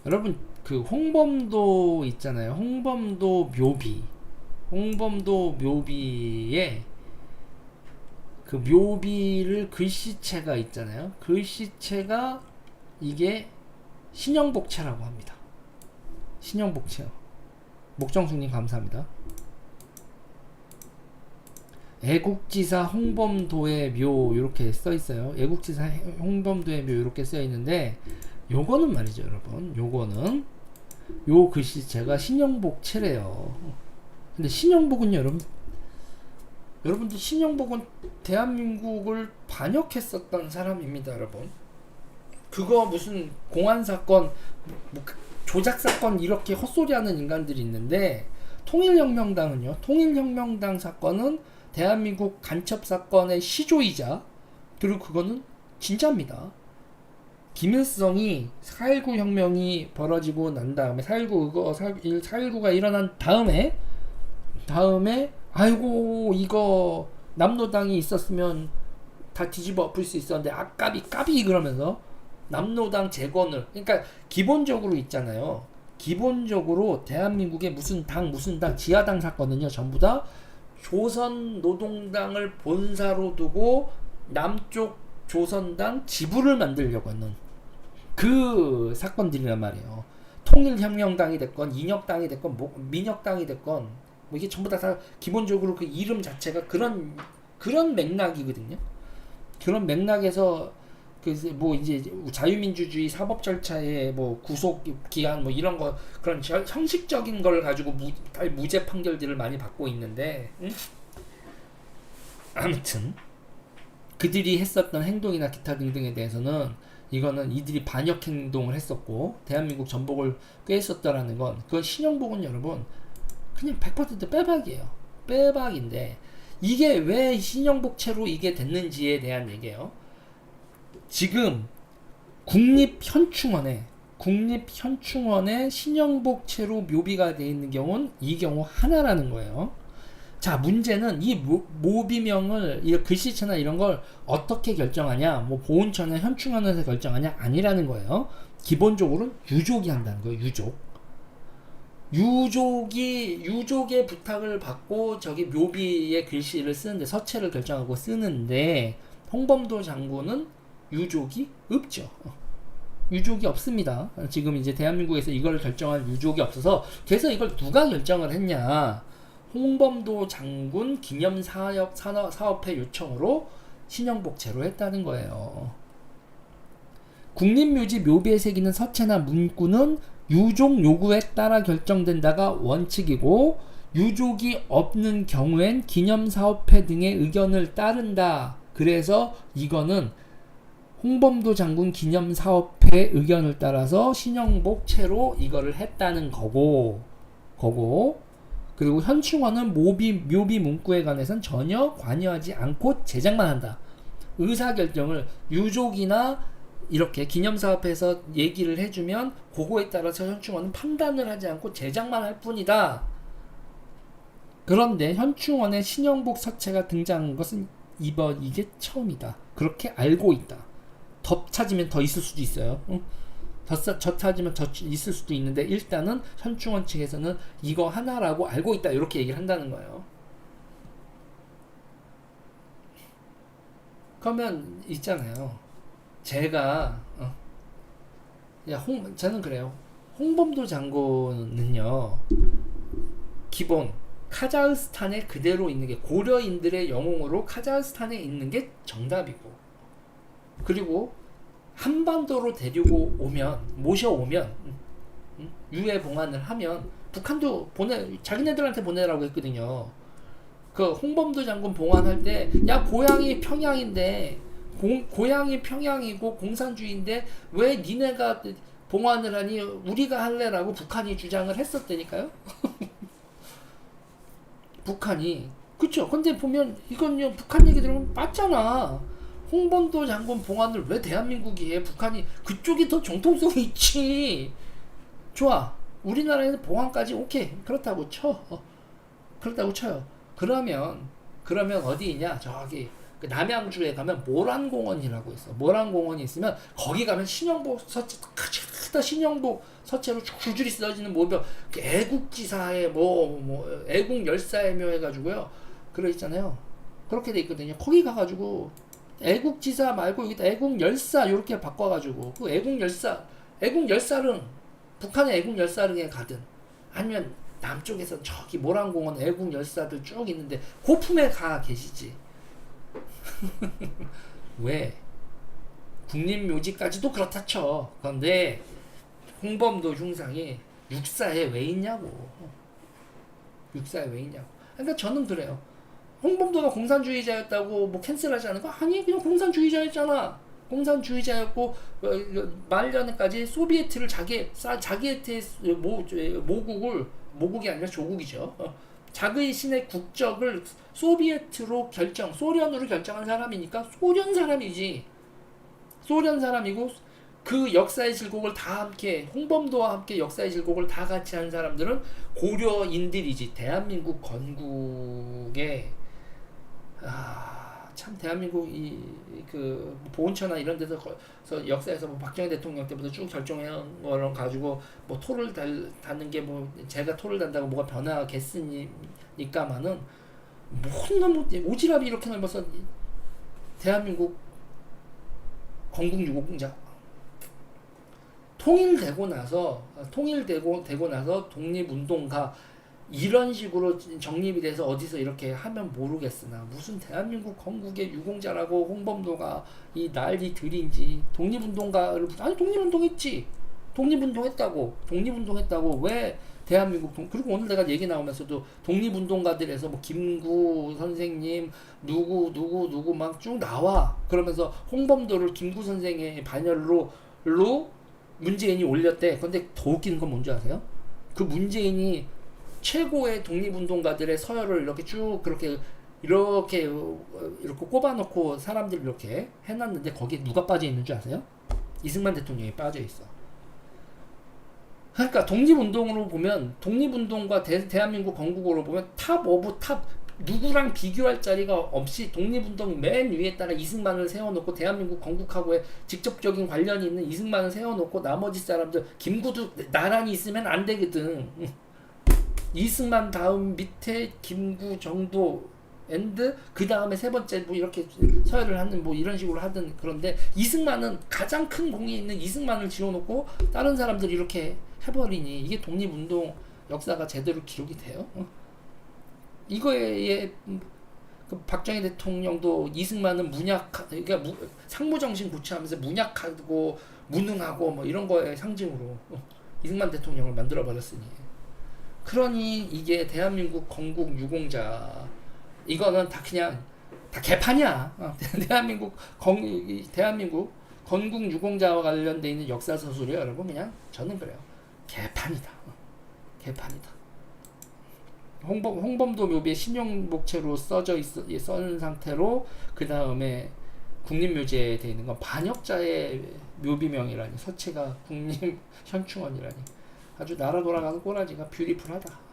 여러분 그 홍범도 있잖아요. 홍범도 묘비에 그 묘비를 글씨체가 있잖아요. 글씨체가 이게 신영복체라고 합니다. 신영복체. 목정숙님 감사합니다. 애국지사 홍범도의 묘 이렇게 써 있어요. 애국지사 홍범도의 묘 이렇게 써 있는데 요거는 말이죠, 여러분. 요거는 요 글씨체가 신영복체래요. 근데 신영복은 여러분들 신영복은 대한민국을 반역했었던 사람입니다, 여러분. 그거 무슨 공안 사건, 뭐 조작 사건 이렇게 헛소리하는 인간들이 있는데 통일혁명당은요. 통일혁명당 사건은 대한민국 간첩 사건의 시조이자 그리고 그거는 진짜입니다. 김일성이 4.19 혁명이 벌어지고 난 다음에 4.19가 일어난 다음에 아이고 이거 남로당이 있었으면 다 뒤집어 엎을 수 있었는데 까비 그러면서 남로당 재건을 그러니까 기본적으로 있잖아요. 기본적으로 대한민국의 무슨 당 지하당 사건은요 전부 다 조선노동당을 본사로 두고 남쪽 조선당 지부를 만들려고 하는 그 사건들이란 말이에요. 통일혁명당이 됐건 인혁당이 됐건 민혁당이 됐건 뭐 이게 전부 다 기본적으로 그 이름 자체가 그런 맥락이거든요. 그런 맥락에서 그 뭐 이제 자유민주주의 사법 절차의 뭐 구속 기한 뭐 이런 거 그런 형식적인 걸 가지고 무죄 판결들을 많이 받고 있는데 아무튼 그들이 했었던 행동이나 기타 등등에 대해서는 이거는 이들이 반역 행동을 했었고 대한민국 전복을 꾀했었다라는 건 그건 신영복은 여러분 그냥 100% 빼박이에요. 빼박인데 이게 왜 신영복체로 이게 됐는지에 대한 얘기예요. 지금 국립현충원에 신영복체로 묘비가 되어 있는 경우는 이 경우 하나라는 거예요. 자, 문제는 이 모비명을 이 글씨체나 이런 걸 어떻게 결정하냐, 뭐 보훈처나 현충원에서 결정하냐 아니라는 거예요. 기본적으로는 유족이 한다는 거예요. 유족의 부탁을 받고 저기 묘비의 글씨를 쓰는데 서체를 결정하고 쓰는데 홍범도 장군은 유족이 없죠. 유족이 없습니다. 지금 이제 대한민국에서 이걸 결정할 유족이 없어서 그래서 이걸 누가 결정을 했냐? 홍범도 장군 기념 사업회 요청으로 신영복체로 했다는 거예요. 국립묘지 묘비에 새기는 서체나 문구는 유족 요구에 따라 결정된다가 원칙이고 유족이 없는 경우엔 기념사업회 등의 의견을 따른다. 그래서 이거는 홍범도 장군 기념사업회 의견을 따라서 신영복체로 이거를 했다는 거고 그리고 현충원은 묘비 문구에 관해서는 전혀 관여하지 않고 제작만 한다. 의사결정을 유족이나 이렇게 기념사업에서 얘기를 해주면 그거에 따라서 현충원은 판단을 하지 않고 제작만 할 뿐이다. 그런데 현충원에 신영복 서체가 등장한 것은 이게 처음이다. 그렇게 알고 있다. 더 찾으면 더 있을 수도 있어요. 응? 더 찾으면 더 있을 수도 있는데 일단은 현충원 측에서는 이거 하나라고 알고 있다. 이렇게 얘기를 한다는 거예요. 그러면 있잖아요. 제가 저는 그래요. 홍범도 장군은요. 기본 카자흐스탄에 그대로 있는 게 고려인들의 영웅으로 카자흐스탄에 있는 게 정답이고 그리고 한반도로 데리고 모셔오면 유해 봉안을 하면 북한도 자기네들한테 보내라고 했거든요. 그 홍범도 장군 봉안할 때 야 고향이 평양인데 고향이 평양이고 공산주의인데 왜 니네가 봉안을 하니 우리가 할래라고 북한이 주장을 했었다니까요. 북한이 그쵸. 근데 보면 이건요 북한 얘기 들으면 맞잖아. 홍범도 장군 봉안을 왜 대한민국이 해? 북한이 그쪽이 더 정통성이 있지. 좋아. 우리나라에서 봉안까지 오케이. 그렇다고 쳐요. 그러면 어디 있냐? 저기 그 남양주에 가면 모란공원이라고 있어. 모란공원이 있으면 거기 가면 신영복 서치 다 신영복 서체로 줄줄이 써지는 뭐며 애국지사의 뭐 애국열사의 묘 해가지고요. 그러 있잖아요. 그렇게 돼 있거든요. 거기 가가지고 애국지사 말고 여기다 애국열사 이렇게 바꿔가지고 그 애국열사릉 북한의 애국열사릉에 가든 아니면 남쪽에서 저기 모란공원 애국열사들 쭉 있는데 고품에 가 계시지. 왜? 국립묘지까지도 그렇다 쳐. 그런데 홍범도 흉상이 육사에 왜 있냐고. 육사에 왜 있냐고. 그러니까 저는 그래요. 홍범도가 공산주의자였다고 뭐 캔슬하지 않은 거? 아니, 그냥 공산주의자였잖아. 공산주의자였고 말년에까지 소비에트를 자기한테 모국이 아니라 조국이죠. 자기신의 국적을 소비에트로 소련으로 결정한 사람이니까 소련 사람이지. 소련 사람이고 그 역사의 질곡을 다 함께 홍범도와 함께 역사의 질곡을 다 같이 한 사람들은 고려인들이지. 대한민국 건국에 참 대한민국 그 보훈처나 이런 데서 역사에서 뭐 박정희 대통령 때부터 쭉 결정한 거랑 가지고 뭐 토를 닫는 게 뭐 제가 토를 단다고 뭐가 변하겠으니까만은 뭐 너무 오지랖이 이렇게 넓어서 대한민국 건국 유공자 통일되고 나서 독립운동가 이런 식으로 정립이 돼서 어디서 이렇게 하면 모르겠으나 무슨 대한민국 건국의 유공자라고 홍범도가 이 난리 들인지 독립운동가를 아니 독립운동했다고 왜 대한민국 그리고 오늘 내가 얘기 나오면서도 독립운동가들에서 뭐 김구 선생님 누구 막 쭉 나와 그러면서 홍범도를 김구 선생의 반열로 문재인이 올렸대. 근데 더 웃기는 건 뭔지 아세요? 그 문재인이 최고의 독립운동가들의 서열을 이렇게 쭉 이렇게 꼽아놓고 사람들 이렇게 해놨는데 거기에 누가 빠져 있는 줄 아세요? 이승만 대통령이 빠져 있어. 그러니까 독립운동으로 보면 독립운동과 대한민국 건국으로 보면 탑 오브 탑 누구랑 비교할 자리가 없이 독립운동 맨 위에다가 이승만을 세워놓고 대한민국 건국하고의 직접적인 관련이 있는 이승만을 세워놓고 나머지 사람들 김구도 나란히 있으면 안 되거든. 이승만 다음 밑에 김구 정도 앤드 그 다음에 세 번째 뭐 이렇게 서열을 하는 뭐 이런 식으로 하든 그런데 이승만은 가장 큰 공이 있는 이승만을 지어놓고 다른 사람들이 이렇게 해버리니 이게 독립운동 역사가 제대로 기록이 돼요? 이거에 그 박정희 대통령도 이승만은 그러니까 상무정신 구체하면서 문약하고 무능하고 뭐 이런 거의 상징으로 이승만 대통령을 만들어 버렸으니 그러니 이게 대한민국 건국 유공자 이거는 다 그냥 다 개판이야. 대한민국 건국 유공자와 관련돼 있는 역사 서술이 여러분 그냥 저는 그래요. 개판이다. 홍범도 묘비에 신용복체로 써는 상태로 그 다음에 국립묘지에 돼 있는 건 반역자의 묘비명이라니 서체가 국립현충원이라니 아주 나라 돌아가는 꼬라지가 뷰티풀하다.